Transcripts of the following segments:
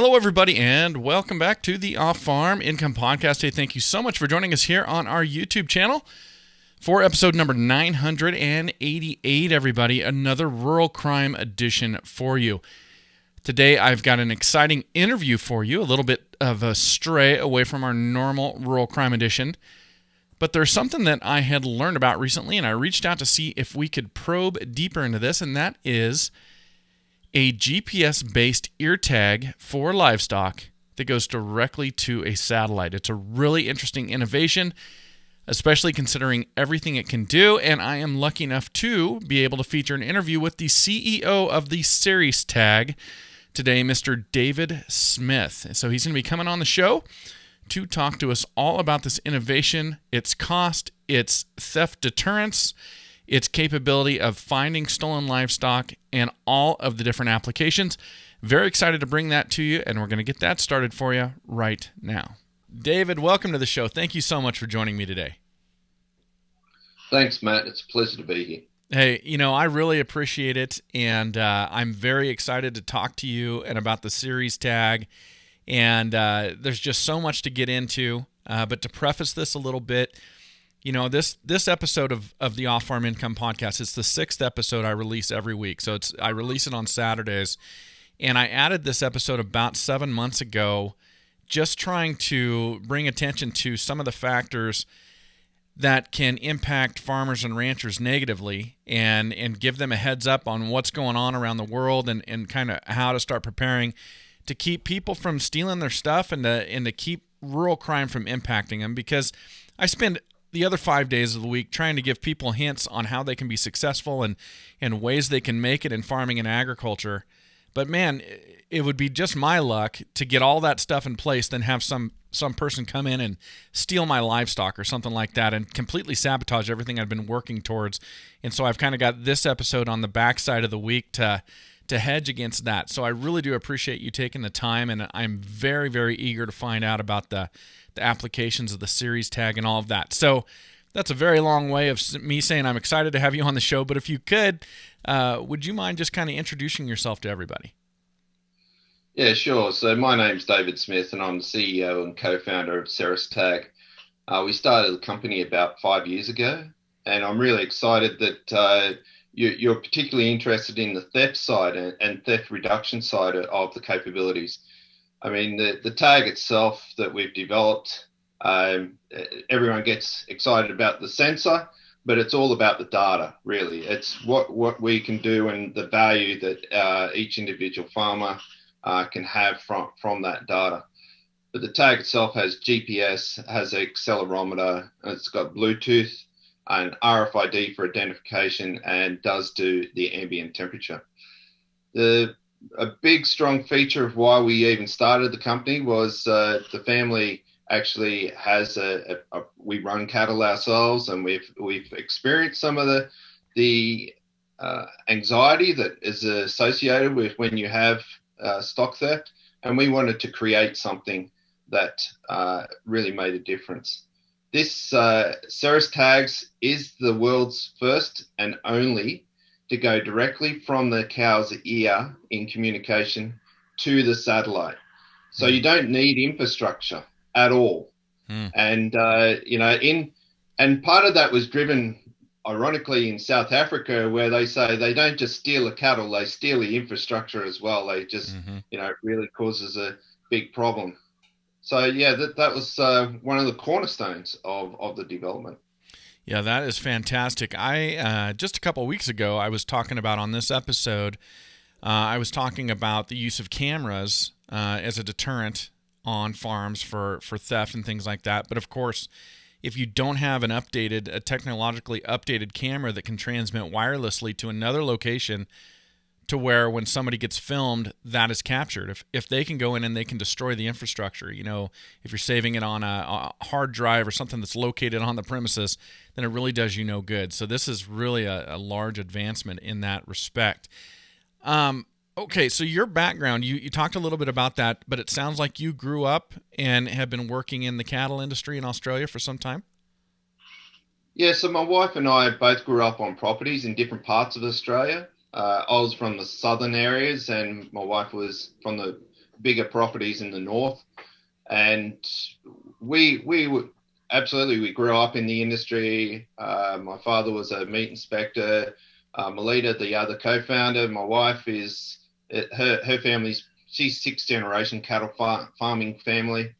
Hello, everybody, and welcome back to the Off-Farm Income Podcast. Hey, thank you so much for joining us here on our YouTube channel for episode number 988, everybody. Another rural crime edition for you. Today, I've got an exciting interview for you, a little bit of a stray away from our normal rural crime edition. But there's something that I had learned about recently, and I reached out to see if we could probe deeper into this, and that is a GPS-based ear tag for livestock that goes directly to a satellite. It's a really interesting innovation, especially considering everything it can do, and I am lucky enough to be able to feature an interview with the CEO of the Ceres tag today, Mr. David Smith. So he's going to be coming on the show to talk to us all about this innovation, its cost, its theft deterrence, its capability of finding stolen livestock, and all of the different applications. Very excited to bring that to you, and we're going to get that started for you right now. David, welcome to the show. Thank you so much for joining me today. Thanks, Matt. It's a pleasure to be here. Hey, I really appreciate it, and I'm very excited to talk to you and about the Ceres tag, and there's just so much to get into, but to preface this a little bit, this episode of the Off-Farm Income Podcast, it's the 6th episode I release every week. So I release it on Saturdays. And I added this episode about 7 months ago, just trying to bring attention to some of the factors that can impact farmers and ranchers negatively and give them a heads up on what's going on around the world and kind of how to start preparing to keep people from stealing their stuff and to keep rural crime from impacting them. Because I spend the other 5 days of the week trying to give people hints on how they can be successful and ways they can make it in farming and agriculture. But man, it would be just my luck to get all that stuff in place, then have some person come in and steal my livestock or something like that and completely sabotage everything I've been working towards. And so I've kind of got this episode on the backside of the week to hedge against that. So I really do appreciate you taking the time, and I'm very, very eager to find out about the applications of the Ceres tag and all of that. So that's a very long way of me saying I'm excited to have you on the show. But if you could, would you mind just kind of introducing yourself to everybody? Yeah, sure. So my name's David Smith, and I'm the CEO and co-founder of Ceres Tag. We started the company about 5 years ago, and I'm really excited that you're particularly interested in the theft side and theft reduction side of the capabilities. I mean, the tag itself that we've developed, everyone gets excited about the sensor, but it's all about the data, really. It's what we can do and the value that each individual farmer can have from that data. But the tag itself has GPS, has an accelerometer, it's got Bluetooth and RFID for identification, and does do the ambient temperature. A big, strong feature of why we even started the company was the family actually has we run cattle ourselves, and we've experienced some of the anxiety that is associated with when you have stock theft, and we wanted to create something that really made a difference. This Ceres Tags is the world's first and only to go directly from the cow's ear in communication to the satellite. So you don't need infrastructure at all. And, and part of that was driven, ironically, in South Africa, where they say they don't just steal the cattle, they steal the infrastructure as well. They just, it really causes a big problem. So, yeah, that was one of the cornerstones of the development. Yeah, that is fantastic. I just a couple of weeks ago, I was talking about on this episode, I was talking about the use of cameras as a deterrent on farms for theft and things like that. But of course, if you don't have a technologically updated camera that can transmit wirelessly to another location, to where when somebody gets filmed, that is captured. If they can go in and they can destroy the infrastructure, if you're saving it on a hard drive or something that's located on the premises, then it really does you no good. So this is really a large advancement in that respect. Okay, so your background, you talked a little bit about that, but it sounds like you grew up and have been working in the cattle industry in Australia for some time. Yeah, so my wife and I both grew up on properties in different parts of Australia. I was from the southern areas, and my wife was from the bigger properties in the north, and we would absolutely, we grew up in the industry. My father was a meat inspector. Melita, the other co-founder, my wife is her family's, she's sixth generation cattle farming family.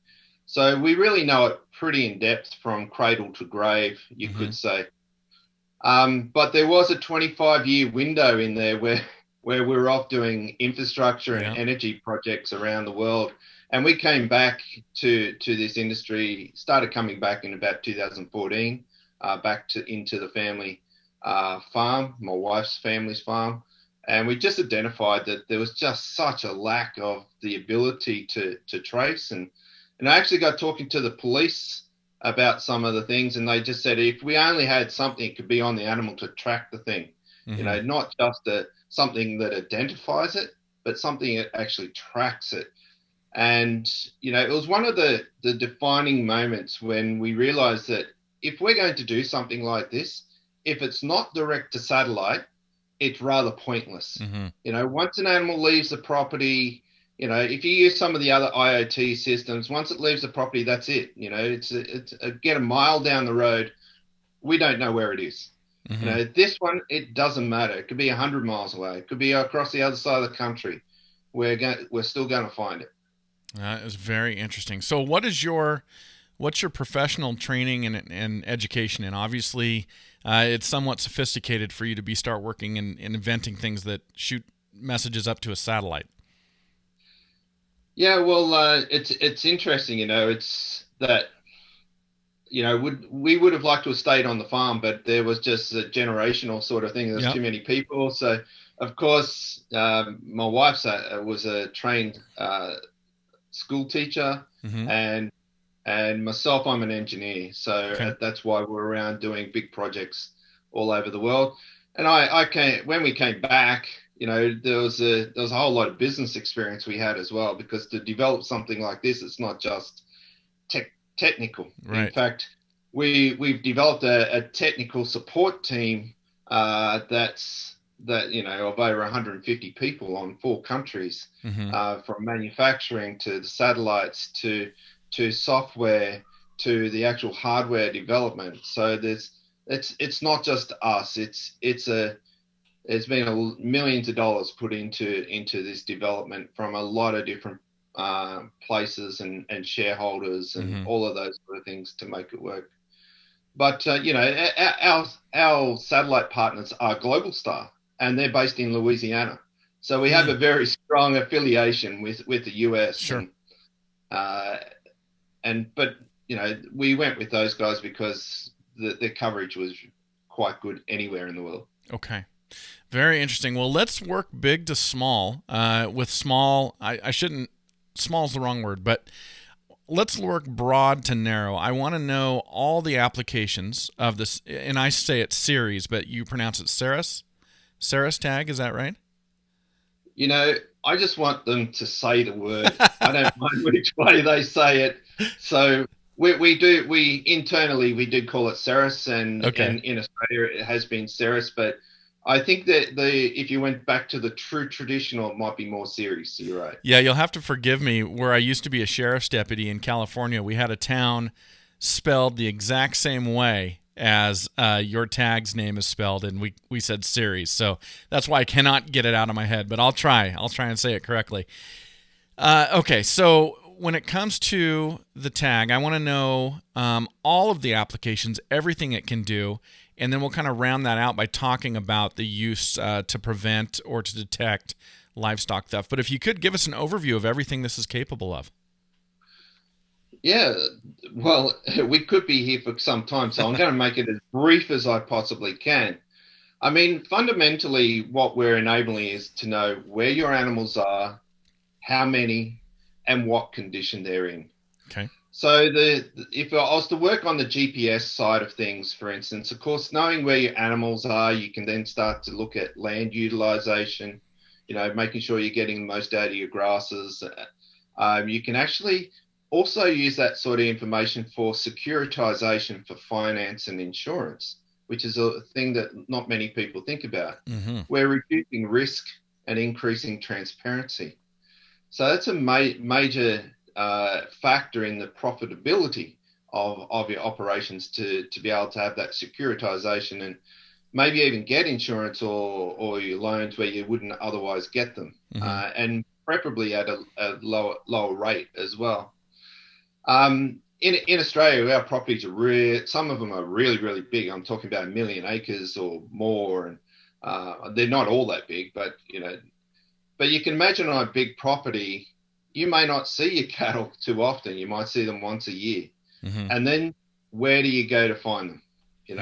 So we really know it pretty in depth from cradle to grave, you could say. But there was a 25-year window in there where we were off doing infrastructure and energy projects around the world. And we came back to this industry, started coming back in about 2014, into the family farm, my wife's family's farm. And we just identified that there was just such a lack of the ability to trace. And I actually got talking to the police about some of the things, and they just said if we only had something that could be on the animal to track the thing, not just something that identifies it, but something that actually tracks it. And, it was one of the defining moments when we realized that if we're going to do something like this, if it's not direct to satellite, it's rather pointless. Once an animal leaves the property, if you use some of the other IoT systems, once it leaves the property, that's it. It's get a mile down the road, we don't know where it is. This one, it doesn't matter. It could be 100 miles away. It could be across the other side of the country. We're still going to find it. That is very interesting. So what's your professional training and education? And obviously, it's somewhat sophisticated for you to start working and inventing things that shoot messages up to a satellite. Yeah, well, it's interesting, it's that, we would have liked to have stayed on the farm, but there was just a generational sort of thing. There's too many people. So, of course, my wife was a trained school teacher, and myself, I'm an engineer. So that's why we're around doing big projects all over the world. And when we came back, there was a whole lot of business experience we had as well, because to develop something like this, it's not just technical. Right. In fact, we've developed a technical support team of over 150 people on 4 countries, from manufacturing to the satellites to software to the actual hardware development. So it's not just us. There's been millions of dollars put into this development from a lot of different places and shareholders and all of those sort of things to make it work. But our satellite partners are Global Star, and they're based in Louisiana. So we have a very strong affiliation with the US. Sure. But we went with those guys because the coverage was quite good anywhere in the world. Okay. Very interesting. Well, let's work big to small. With small, I shouldn't, small's the wrong word, but let's work broad to narrow. I want to know all the applications of this, and I say it's Ceres, but you pronounce it Ceres? Ceres tag, is that right? I just want them to say the word. I don't mind which way they say it. So we internally do call it Ceres, and in Australia it has been Ceres, but I think that if you went back to the true traditional, it might be more Ceres. So you're right. Yeah, you'll have to forgive me. Where I used to be a sheriff's deputy in California, we had a town spelled the exact same way as your tag's name is spelled, and we said Ceres. So that's why I cannot get it out of my head, but I'll try and say it correctly. Okay, so when it comes to the tag, I want to know all of the applications, everything it can do, and then we'll kind of round that out by talking about the use to prevent or to detect livestock theft. But if you could give us an overview of everything this is capable of. Yeah, well, we could be here for some time, so I'm going to make it as brief as I possibly can. I mean, fundamentally, what we're enabling is to know where your animals are, how many, and what condition they're in. Okay. So if I was to work on the GPS side of things, for instance, of course, knowing where your animals are, you can then start to look at land utilization, making sure you're getting the most out of your grasses. You can actually also use that sort of information for securitization for finance and insurance, which is a thing that not many people think about. We're reducing risk and increasing transparency. So that's a major factor in the profitability of your operations to be able to have that securitization and maybe even get insurance or your loans where you wouldn't otherwise get them, Mm-hmm. and preferably at a lower rate as well. In Australia, our properties are some of them are really big. I'm talking about 1,000,000 acres or more, and they're not all that big, but but you can imagine on a big property, you may not see your cattle too often. You might see them once a year, Mm-hmm. and then where do you go to find them? Hmm.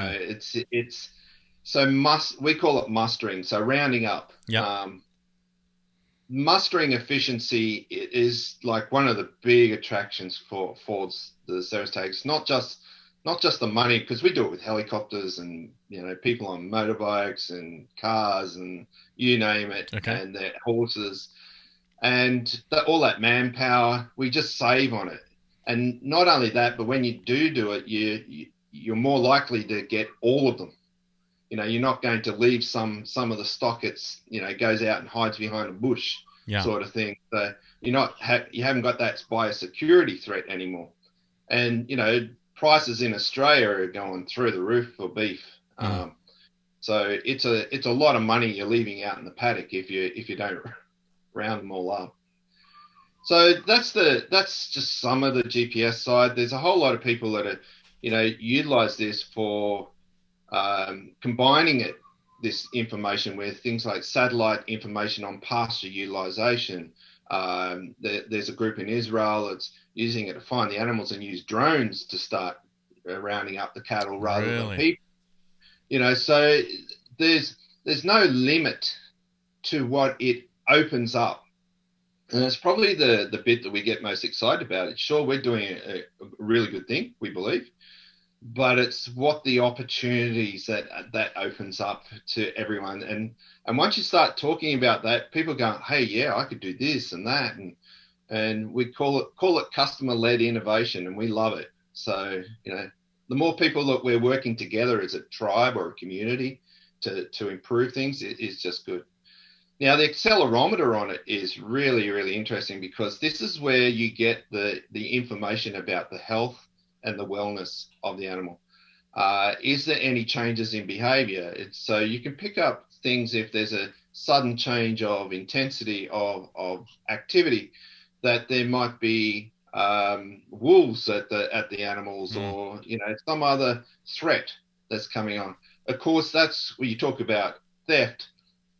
It's so we call it mustering, so rounding up. Yep. Mustering efficiency is like one of the big attractions for the Ceres tags. Not just the money, because we do it with helicopters and people on motorbikes and cars and you name it, Okay. and their horses and all that manpower. We just save on it, and not only that, but when you do it, you're more likely to get all of them. You're not going to leave some of the stock. It's goes out and hides behind a bush, Yeah. sort of thing. So you haven't got that biosecurity threat anymore. And prices in Australia are going through the roof for beef. Mm. So it's a lot of money you're leaving out in the paddock if you don't round them all up. So that's just some of the GPS side. There's a whole lot of people that are utilize this for combining this information with things like satellite information on pasture utilization. There's a group in Israel that's using it to find the animals and use drones to start rounding up the cattle rather than Really? people. So there's no limit to what it opens up. And that's probably the bit that we get most excited about. It. Sure, we're doing a really good thing, we believe, but it's what the opportunities that opens up to everyone. And once you start talking about that, people go, hey, yeah, I could do this and that, and we call it customer led innovation, and we love it. So the more people that we're working together as a tribe or a community to improve things is just good. Now, the accelerometer on it is really interesting, because this is where you get the information about the health and the wellness of the animal. Is there any changes in behavior? So you can pick up things if there's a sudden change of intensity of activity, that there might be wolves at the animals, Mm. or some other threat that's coming on. Of course, that's where you talk about theft.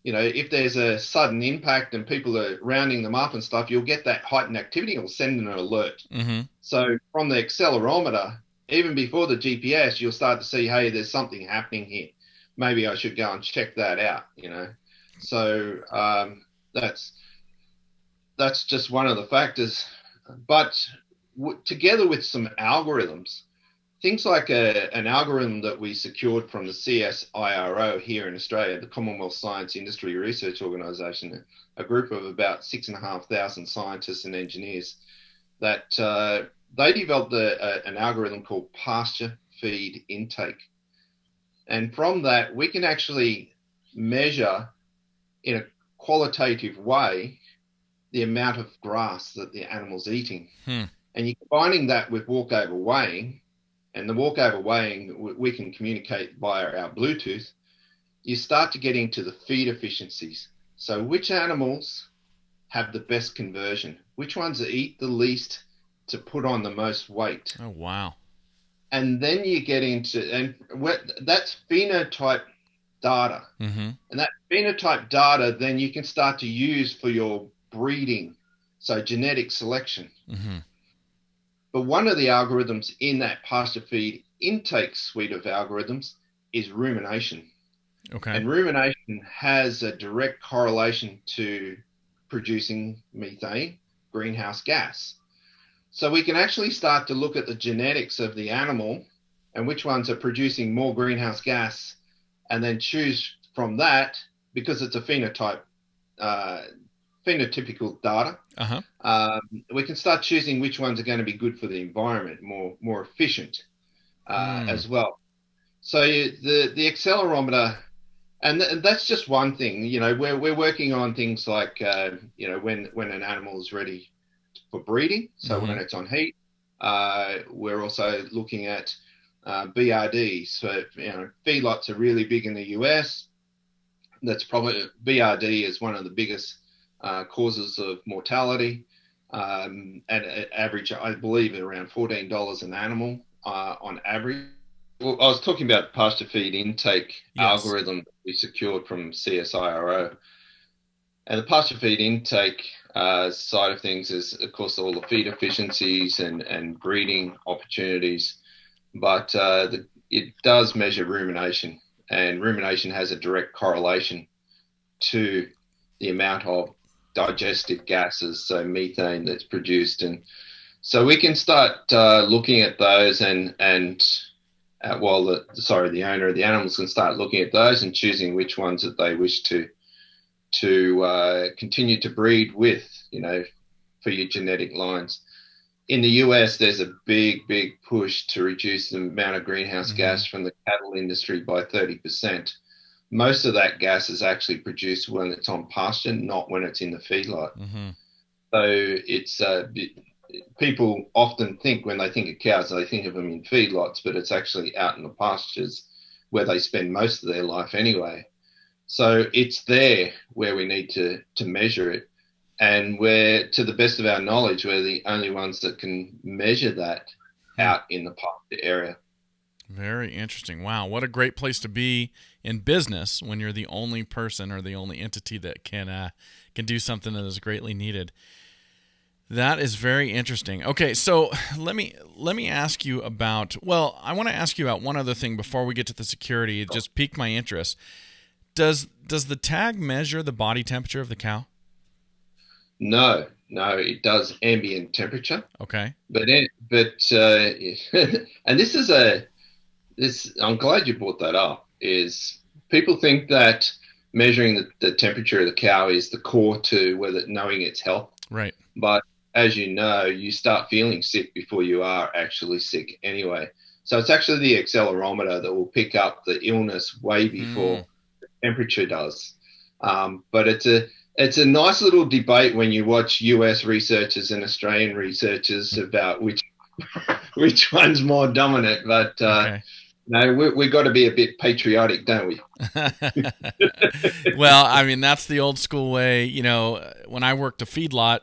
If there's a sudden impact and people are rounding them up and stuff, you'll get that heightened activity. It'll send an alert. Mm-hmm. So from the accelerometer, even before the GPS, you'll start to see, hey, there's something happening here. Maybe I should go and check that out. So that's just one of the factors. But together with some algorithms, things like an algorithm that we secured from the CSIRO here in Australia, the Commonwealth Science Industry Research Organisation, a group of about 6,500 scientists and engineers, that they developed an algorithm called pasture feed intake. And from that, we can actually measure in a qualitative way the amount of grass that the animal's eating. Hmm. And you're combining that with walkover weighing, and the walkover weighing we can communicate via our Bluetooth. You start to get into the feed efficiencies. So which animals have the best conversion? Which ones eat the least to put on the most weight? Oh, wow. And then you get into, and that's phenotype data. Mm-hmm. And that phenotype data, then you can start to use for your breeding, so genetic selection. Mm-hmm. But one of the algorithms in that pasture feed intake suite of algorithms is rumination. Okay. And rumination has a direct correlation to producing methane, greenhouse gas. So we can actually start to look at the genetics of the animal and which ones are producing more greenhouse gas, and then choose from that, because it's a phenotypical data. Uh-huh. We can start choosing which ones are going to be good for the environment, more efficient as well. So the accelerometer And that's just one thing. We're working on things like when an animal is ready for breeding. So when Mm-hmm. it's on heat, we're also looking at BRD. So feedlots are really big in the US. That's probably BRD is one of the biggest causes of mortality. At an average, I believe, at around $14 an animal on average. Well, I was talking about pasture feed intake Yes. algorithm that we secured from CSIRO. And the pasture feed intake side of things is, of course, all the feed efficiencies and breeding opportunities. But it does measure rumination, and rumination has a direct correlation to the amount of digestive gases, so methane that's produced. And so we can start looking at those the owner of the animals can start looking at those and choosing which ones that they wish to continue to breed with, for your genetic lines. In the US, there's a big push to reduce the amount of greenhouse Mm-hmm. gas from the cattle industry by 30%. Most of that gas is actually produced when it's on pasture, not when it's in the feedlot. Mm-hmm. So it's people often think when they think of cows, they think of them in feedlots, but it's actually out in the pastures where they spend most of their life anyway. So it's there where we need to measure it. And we're, to the best of our knowledge, we're the only ones that can measure that Hmm. out in the pasture area. Very interesting. Wow, what a great place to be in business when you're the only person or the only entity that can do something that is greatly needed. That is very interesting. Okay, so let me ask you about. Well, I want to ask you about one other thing before we get to the security. It just piqued my interest. Does the tag measure the body temperature of the cow? No, it does ambient temperature, Okay. but and this. I'm glad you brought that up. Is people think that measuring the temperature of the cow is the core to whether knowing its health, Right. but as you know, you start feeling sick before you are actually sick anyway. So it's actually the accelerometer that will pick up the illness way Hmm. before temperature does. But it's a nice little debate when you watch US researchers and Australian researchers about which one's more dominant. But Okay. no, we got to be a bit patriotic, don't we? Well, I mean that's the old school way. When I worked a feedlot,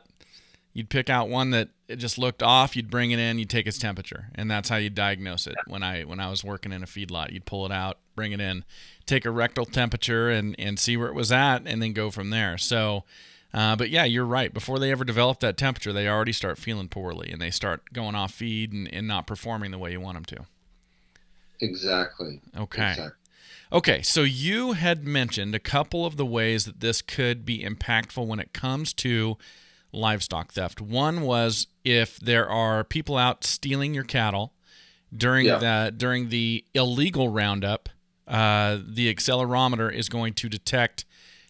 you'd pick out one that it just looked off. You'd bring it in. You'd take its temperature, and that's how you diagnose it. When I was working in a feedlot, you'd pull it out, bring it in, take a rectal temperature, and see where it was at, and then go from there. So, but yeah, you're right. Before they ever develop that temperature, they already start feeling poorly, and they start going off feed and not performing the way you want them to. Exactly. Okay. Exactly. Okay, so you had mentioned a couple of the ways that this could be impactful when it comes to livestock theft. One was if there are people out stealing your cattle during Yeah. the illegal roundup, the accelerometer is going to detect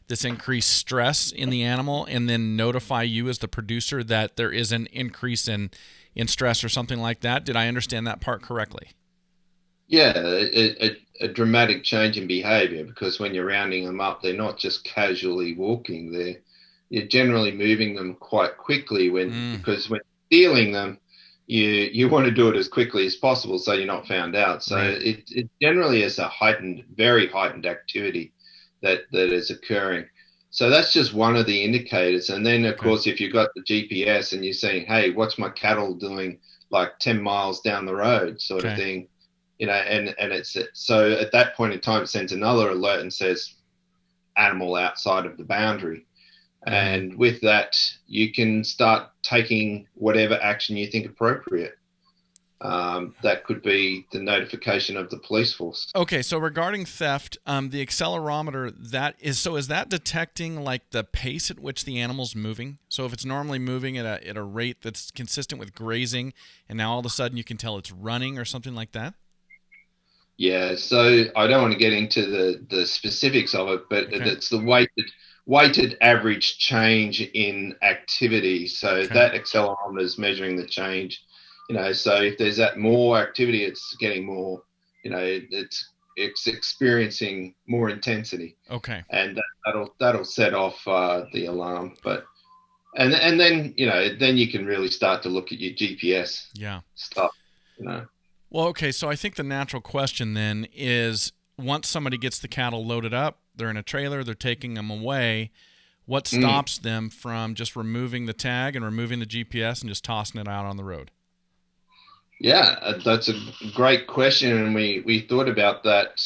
this increased stress in the animal and then notify you as the producer that there is an increase in stress or something like that. Did I understand that part correctly? Yeah, a dramatic change in behavior because when you're rounding them up, they're not just casually walking. You're generally moving them quite quickly Mm, because when stealing them, you want to do it as quickly as possible so you're not found out. So right. it generally is a very heightened activity that is occurring. So that's just one of the indicators. And then of Okay. course, if you've got the GPS and you're saying, "Hey, what's my cattle doing like 10 miles down the road," sort of Okay. thing, and it's so at that point in time, it sends another alert and says animal outside of the boundary. Mm-hmm. And with that, you can start taking whatever action you think appropriate. That could be the notification of the police force. Okay, so regarding theft, the accelerometer is that detecting like the pace at which the animal's moving? So if it's normally moving at a rate that's consistent with grazing, and now all of a sudden you can tell it's running or something like that. Yeah, so I don't want to get into the specifics of it, but Okay. it's the weighted average change in activity. So Okay. that accelerometer is measuring the change. So if there's that more activity, it's getting more. It's it's experiencing more intensity, Okay. and that'll set off the alarm. But and then then you can really start to look at your GPS Yeah. stuff. You know. Well, okay. So I think the natural question then is, once somebody gets the cattle loaded up, they're in a trailer, they're taking them away. What Mm. stops them from just removing the tag and removing the GPS and just tossing it out on the road? Yeah, that's a great question, and we thought about that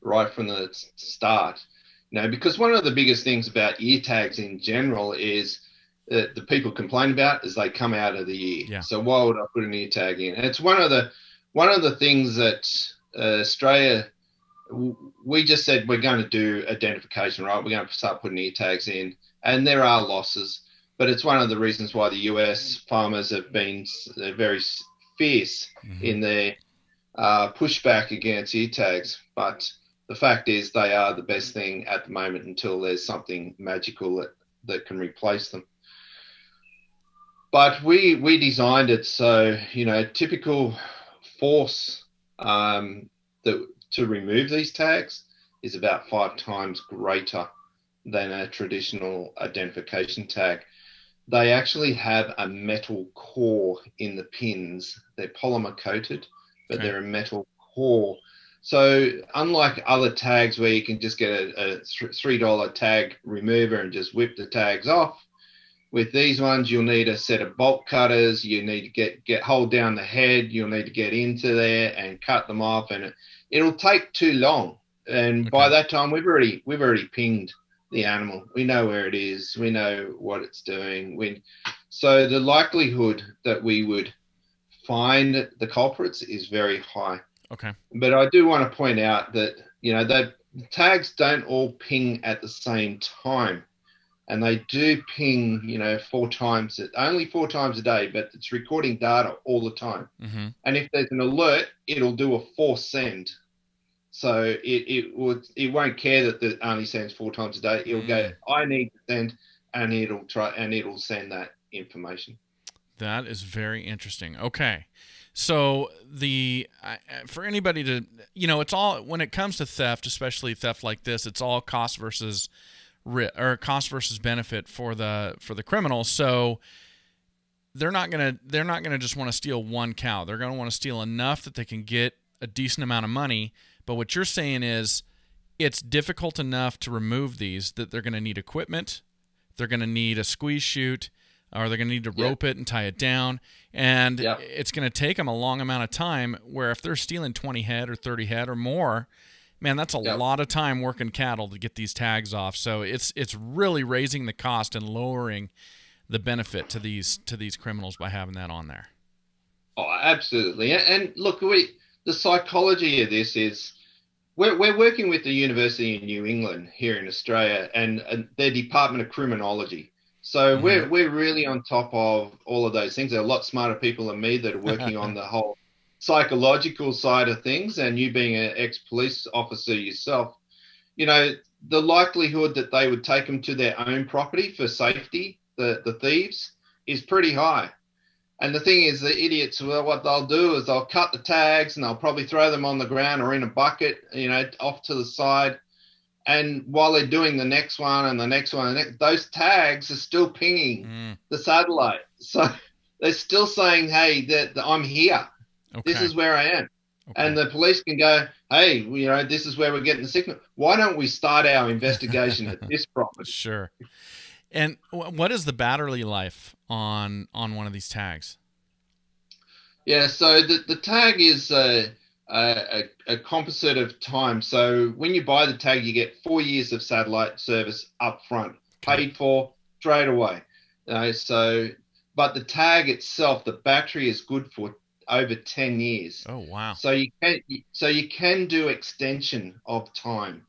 right from the start. Because one of the biggest things about ear tags in general is that the people complain about is they come out of the ear. Yeah. So why would I put an ear tag in? And it's one of the things that Australia, we just said we're going to do identification, right? We're going to start putting ear tags in, and there are losses, but it's one of the reasons why the US farmers have been very fierce Mm-hmm. in their pushback against ear tags. But the fact is, they are the best thing at the moment until there's something magical that can replace them. But we designed it so, typical force to remove these tags is about 5 times greater than a traditional identification tag. They actually have a metal core in the pins. They're polymer coated, but Okay. they're a metal core. So unlike other tags where you can just get a $3 tag remover and just whip the tags off, with these ones you'll need a set of bolt cutters. You need to get hold down the head. You'll need to get into there and cut them off, and it'll take too long. And by Okay. that time we've already pinged the animal. We know where it is. We know what it's doing. So the likelihood that we would find the culprits is very high. Okay. But I do want to point out that that tags don't all ping at the same time, and they do ping only 4 times a day, but it's recording data all the time. Mm-hmm. And if there's an alert, it'll do a force send. So it won't care that it only sends 4 times a day. It'll go, I need to send, and it'll send that information. That is very interesting. Okay. So for anybody to, it's all, when it comes to theft, especially theft like this, it's all cost versus cost versus benefit for the criminals. So they're not gonna just want to steal one cow. They're gonna want to steal enough that they can get a decent amount of money. But what you're saying is, it's difficult enough to remove these that they're going to need equipment. They're going to need a squeeze chute, or they're going to need to rope it and tie it down. And it's going to take them a long amount of time, where if they're stealing 20 head or 30 head or more, man, that's a lot of time working cattle to get these tags off. So it's really raising the cost and lowering the benefit to these criminals by having that on there. Oh, absolutely. And look, the psychology of this is we're working with the University in New England here in Australia and their Department of Criminology. So we're really on top of all of those things. There are a lot smarter people than me that are working on the whole psychological side of things. And you being an ex-police officer yourself, the likelihood that they would take them to their own property for safety, the thieves, is pretty high. And the thing is, the idiots, well, what they'll do is they'll cut the tags and they'll probably throw them on the ground or in a bucket, off to the side. And while they're doing the next one and the next one, those tags are still pinging the satellite. So they're still saying, hey, that I'm here. Okay. This is where I am. Okay. And the police can go, hey, this is where we're getting the signal. Why don't we start our investigation at this property? Sure. And what is the battery life on one of these tags? Yeah, so the tag is a composite of time. So when you buy the tag, you get 4 years of satellite service up front, paid for straight away. But the tag itself, the battery is good for over 10 years. Oh, wow. So you can do extension of time.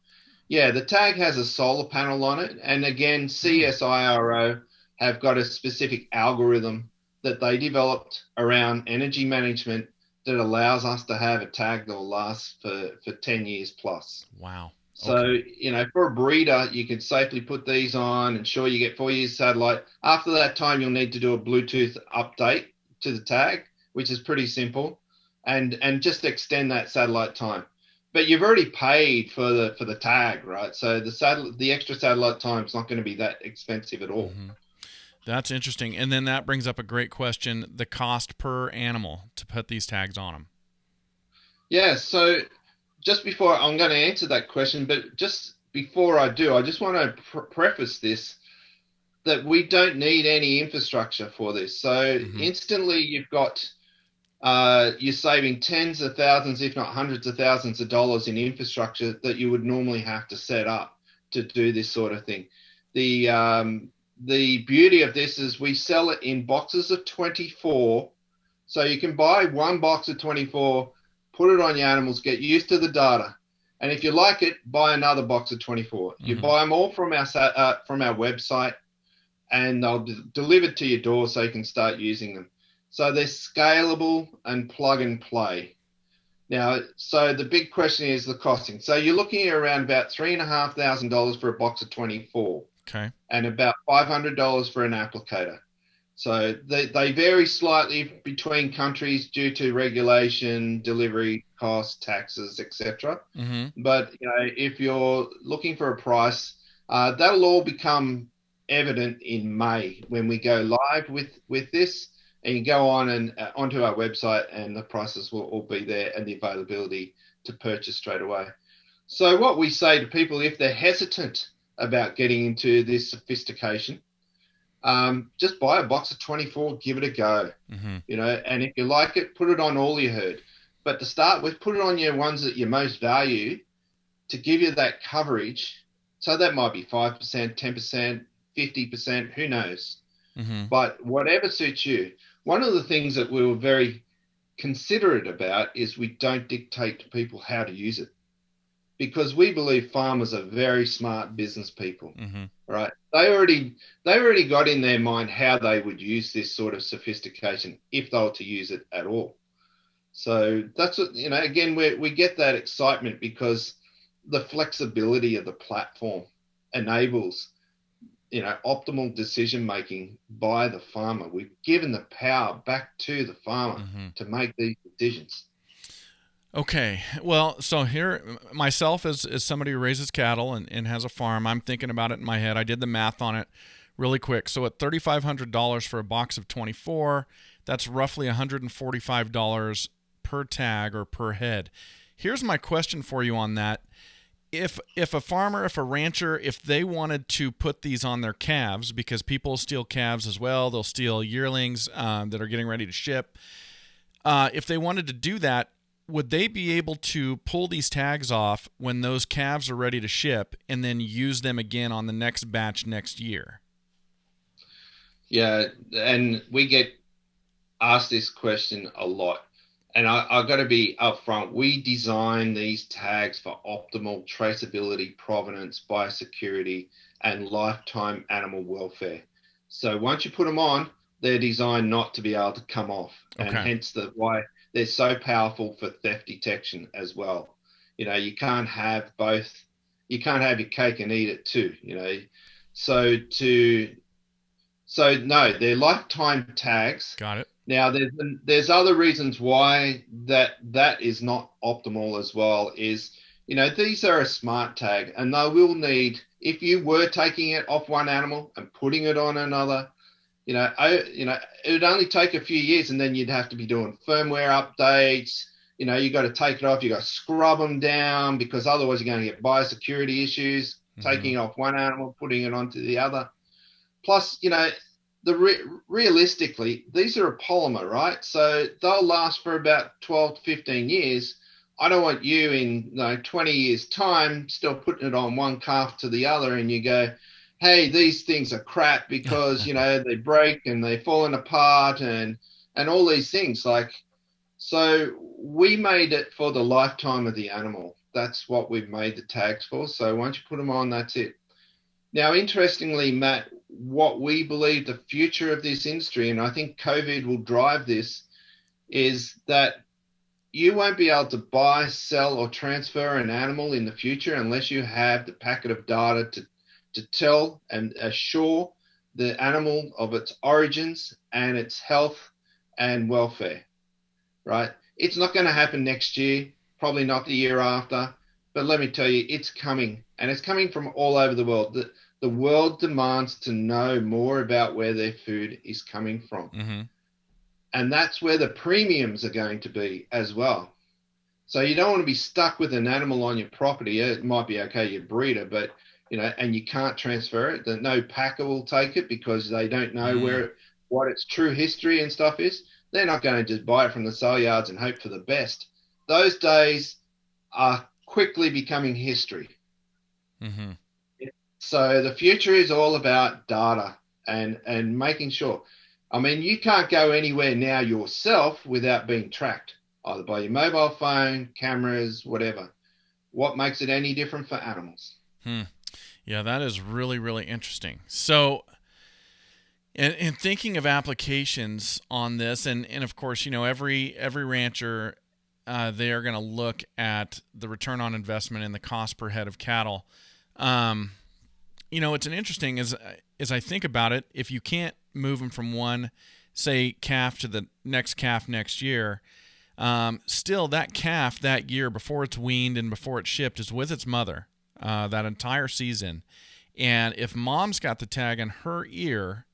Yeah, the tag has a solar panel on it. And again, CSIRO have got a specific algorithm that they developed around energy management that allows us to have a tag that will last for 10 years plus. Wow. Okay. So, for a breeder, you can safely put these on and sure you get 4 years satellite. After that time, you'll need to do a Bluetooth update to the tag, which is pretty simple, and just extend that satellite time. but you've already paid for the tag, right? So the extra satellite time is not going to be that expensive at all. Mm-hmm. That's interesting. And then that brings up a great question: the cost per animal to put these tags on them. Yeah. So just before I'm going to answer that question, but just before I do, I just want to preface this that we don't need any infrastructure for this. So Mm-hmm. instantly you've got you're saving tens of thousands, if not hundreds of thousands of dollars in infrastructure that you would normally have to set up to do this sort of thing. The beauty of this is we sell it in boxes of 24. So you can buy one box of 24, put it on your animals, get used to the data. And if you like it, buy another box of 24. You Mm-hmm. buy them all from our website, and they'll deliver to your door so you can start using them. So they're scalable and plug and play. Now, so the big question is the costing. So you're looking at around about $3,500 for a box of 24, Okay. and about $500 for an applicator. So they vary slightly between countries due to regulation, delivery costs, taxes, etc. Mm-hmm. But if you're looking for a price, that'll all become evident in May when we go live with this, and you go on and onto our website, and the prices will all be there and the availability to purchase straight away. So what we say to people, if they're hesitant about getting into this sophistication, just buy a box of 24, give it a go, Mm-hmm. and if you like it, put it on all your herd. But to start with, put it on your ones that you most value to give you that coverage. So that might be 5%, 10%, 50%, who knows? Mm-hmm. But whatever suits you. One of the things that we were very considerate about is we don't dictate to people how to use it, because we believe farmers are very smart business people, Mm-hmm. right? They already got in their mind how they would use this sort of sophistication if they were to use it at all. So that's what, again, we get that excitement because the flexibility of the platform enables, optimal decision making by the farmer. We've given the power back to the farmer Mm-hmm. to make these decisions. Okay. Well, so here, myself as somebody who raises cattle and has a farm, I'm thinking about it in my head. I did the math on it really quick. So at $3,500 for a box of 24, that's roughly $145 per tag or per head. Here's my question for you on that. If a farmer, if a rancher, if they wanted to put these on their calves, because people steal calves as well, they'll steal yearlings that are getting ready to ship. If they wanted to do that, would they be able to pull these tags off when those calves are ready to ship and then use them again on the next batch next year? Yeah, and we get asked this question a lot. And I've got to be upfront. We design these tags for optimal traceability, provenance, biosecurity, and lifetime animal welfare. So once you put them on, they're designed not to be able to come off, and Okay. hence why they're so powerful for theft detection as well. You can't have both. You can't have your cake and eat it too. So no, they're lifetime tags. Got it. Now, there's other reasons why that is not optimal as well. These are a smart tag, and they will need, if you were taking it off one animal and putting it on another, it would only take a few years, and then you'd have to be doing firmware updates. You got to take it off, you got to scrub them down, because otherwise you're going to get biosecurity issues. Mm-hmm. Taking off one animal, putting it onto the other. Plus, realistically, these are a polymer, right? So they'll last for about 12 to 15 years. I don't want you in 20 years' time still putting it on one calf to the other, and you go, hey, these things are crap because, they break and they're falling apart and all these things. So we made it for the lifetime of the animal. That's what we've made the tags for. So once you put them on, that's it. Now, interestingly, Matt, what we believe the future of this industry, and I think COVID will drive this, is that you won't be able to buy, sell, or transfer an animal in the future unless you have the packet of data to tell and assure the animal of its origins and its health and welfare, right? It's not going to happen next year, probably not the year after. But let me tell you, it's coming, and it's coming from all over the world. The world demands to know more about where their food is coming from. Mm-hmm. And that's where the premiums are going to be as well. So you don't want to be stuck with an animal on your property. It might be okay, you breed it, but and you can't transfer it. That no packer will take it because they don't know what its true history and stuff is. They're not going to just buy it from the sale yards and hope for the best. Those days are quickly becoming history. Mm-hmm. So the future is all about data and making sure. I mean, you can't go anywhere now yourself without being tracked, either by your mobile phone, cameras, whatever. What makes it any different for animals? Yeah, that is really, really interesting. So, in thinking of applications on this, and of course, every rancher, they are going to look at the return on investment and the cost per head of cattle. It's an interesting as I think about it. If you can't move them from one, say, calf to the next calf next year, still that calf that year before it's weaned and before it's shipped is with its mother that entire season. And if mom's got the tag in her ear,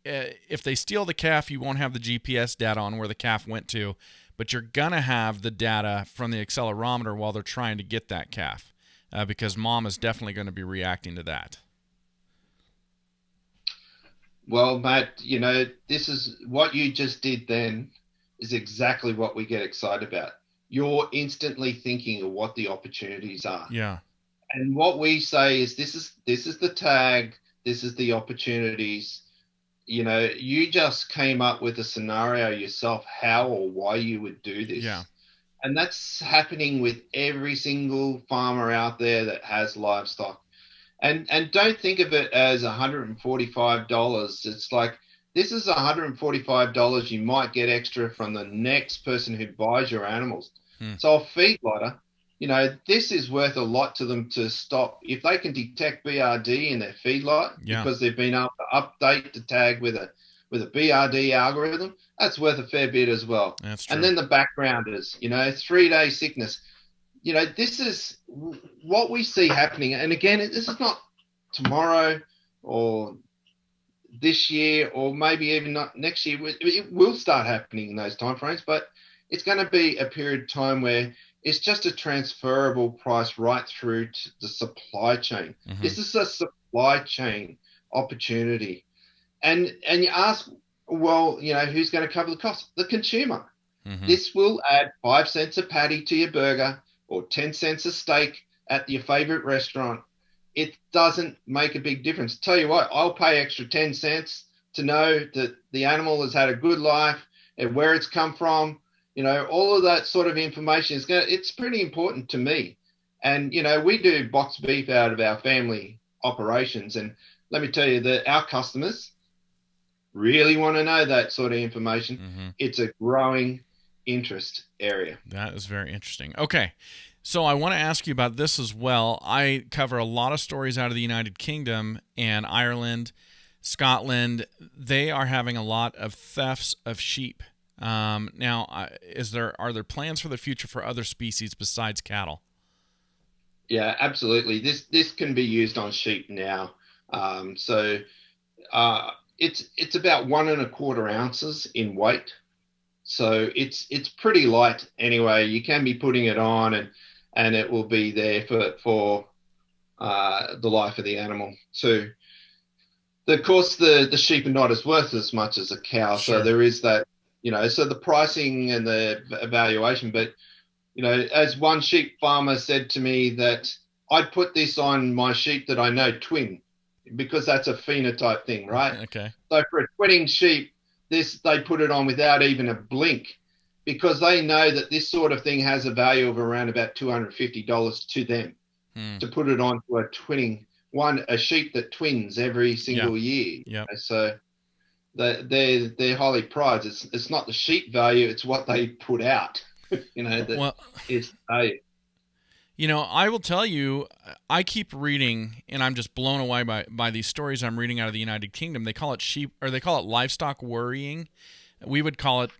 if they steal the calf, you won't have the GPS data on where the calf went to, but you're going to have the data from the accelerometer while they're trying to get that calf, because mom is definitely going to be reacting to that. Well, Matt, this is what you just did then is exactly what we get excited about. You're instantly thinking of what the opportunities are. Yeah. And what we say is this is the tag, this is the opportunities. You just came up with a scenario yourself, how or why you would do this. Yeah. And that's happening with every single farmer out there that has livestock. And don't think of it as $145. It's like, this is $145 you might get extra from the next person who buys your animals. So a feedlotter, this is worth a lot to them to stop. If they can detect BRD in their feedlot because they've been able to update the tag with a BRD algorithm, that's worth a fair bit as well. That's true. And then the backgrounders, 3-day sickness. This is what we see happening. And again, this is not tomorrow or this year or maybe even not next year. It will start happening in those timeframes, but it's going to be a period of time where it's just a transferable price right through to the supply chain. Mm-hmm. This is a supply chain opportunity. And you ask, well, who's going to cover the cost? The consumer. Mm-hmm. This will add 5 cents a patty to your burger or 10 cents a steak at your favorite restaurant. It doesn't make a big difference. Tell you what, I'll pay extra 10 cents to know that the animal has had a good life and where it's come from. All of that sort of information it's pretty important to me. And, we do boxed beef out of our family operations. And let me tell you that our customers really want to know that sort of information. Mm-hmm. It's a growing interest area. That is very interesting. Okay. So I want to ask you about this as well. I cover a lot of stories out of the United Kingdom and Ireland, Scotland. They are having a lot of thefts of sheep. Now, are there plans for the future for other species besides cattle? Yeah, absolutely. This can be used on sheep now. It's about 1.25 ounces in weight. So it's pretty light anyway. You can be putting it on and it will be there for the life of the animal too. Of course, the sheep are not as worth as much as a cow. Sure. So there is that, so the pricing and the evaluation. But, as one sheep farmer said to me that I'd put this on my sheep that I know twin because that's a phenotype thing, right? Okay. So for a twinning sheep, they put it on without even a blink because they know that this sort of thing has a value of around about $250 to them to put it on to a sheep that twins every single year. Yeah. So they're highly prized. It's not the sheep value, it's what they put out, is value. I will tell you, I keep reading, and I'm just blown away by these stories I'm reading out of the United Kingdom. They call it livestock worrying. We would call it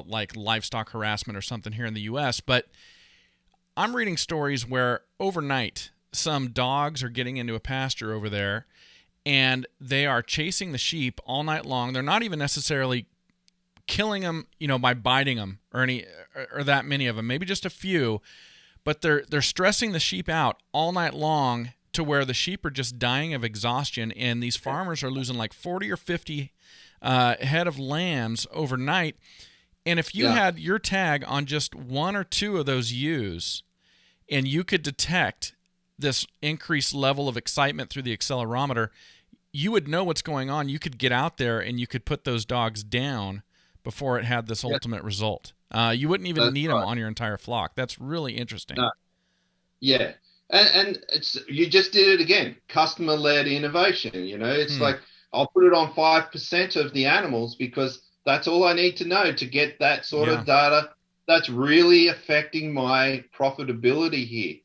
like livestock harassment or something here in the U.S. But I'm reading stories where overnight some dogs are getting into a pasture over there, and they are chasing the sheep all night long. They're not even necessarily killing them, by biting them or that many of them, maybe just a few, but they're stressing the sheep out all night long to where the sheep are just dying of exhaustion, and these farmers are losing like 40 or 50 head of lambs overnight. And if you had your tag on just one or two of those ewes, and you could detect this increased level of excitement through the accelerometer, you would know what's going on. You could get out there and you could put those dogs down before it had this ultimate result. You wouldn't even need them on your entire flock. That's really interesting. No. Yeah. And you just did it again. Customer-led innovation. It's like I'll put it on 5% of the animals because that's all I need to know to get that sort of data that's really affecting my profitability here.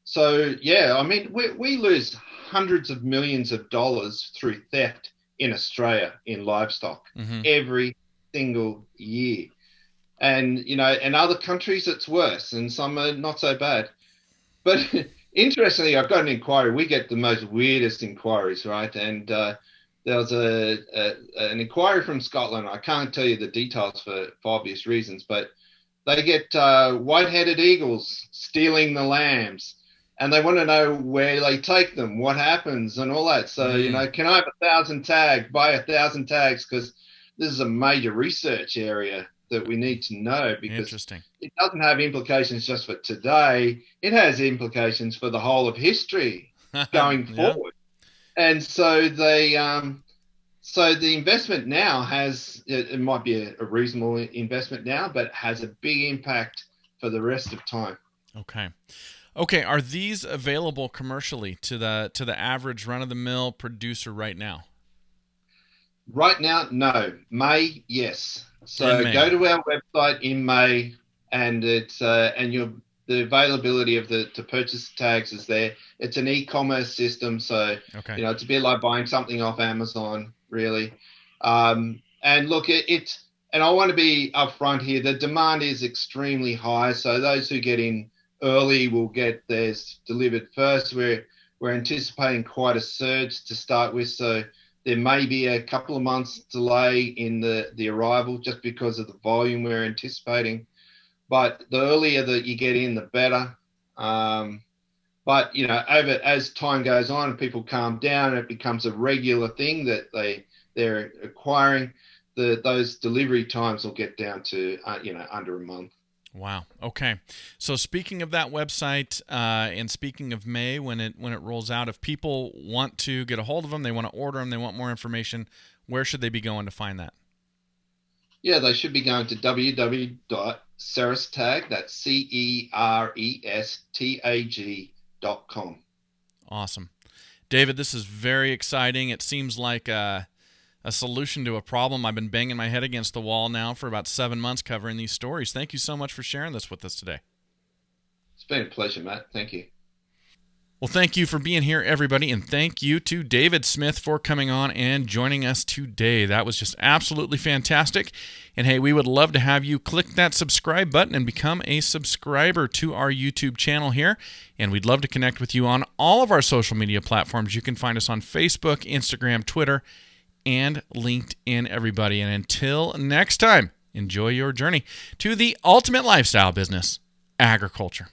So, we lose hundreds of millions of dollars through theft in Australia in livestock every single year. And, in other countries, it's worse, and some are not so bad. But interestingly, I've got an inquiry. We get the most weirdest inquiries, right? And there was an inquiry from Scotland. I can't tell you the details for obvious reasons, but they get white-headed eagles stealing the lambs, and they want to know where they take them, what happens, and all that. So, can I have 1,000 tags, buy 1,000 tags? Because this is a major research area that we need to know, because it doesn't have implications just for today. It has implications for the whole of history going forward. And so so the investment now it might be a reasonable investment now, but has a big impact for the rest of time. Okay. Are these available commercially to the average run-of-the-mill producer right now? Right now, no. May, yes. So go to our website in May, and it's the availability of to purchase tags is there. It's an e-commerce system, so it's a bit like buying something off Amazon, really. And look, and I want to be upfront here. The demand is extremely high, so those who get in early will get theirs delivered first. We're anticipating quite a surge to start with, so there may be a couple of months delay in the arrival just because of the volume we're anticipating. But the earlier that you get in, the better. But, as time goes on and people calm down, it becomes a regular thing that they're acquiring, those delivery times will get down to, under a month. Wow. Okay. So speaking of that website, and speaking of May, when it rolls out, if people want to get a hold of them, they want to order them, they want more information, where should they be going to find that? Yeah, they should be going to www.cerestag, that's CERESTAG.com. Awesome. David, this is very exciting. It seems like a solution to a problem I've been banging my head against the wall now for about 7 months covering these stories. Thank you so much for sharing this with us today. It's been a pleasure, Matt. Thank you. Well, thank you for being here, everybody, and thank you to David Smith for coming on and joining us today. That was just absolutely fantastic. And hey, we would love to have you click that subscribe button and become a subscriber to our YouTube channel here. And we'd love to connect with you on all of our social media platforms. You can find us on Facebook, Instagram, Twitter, and LinkedIn, everybody. And until next time, enjoy your journey to the ultimate lifestyle business, agriculture.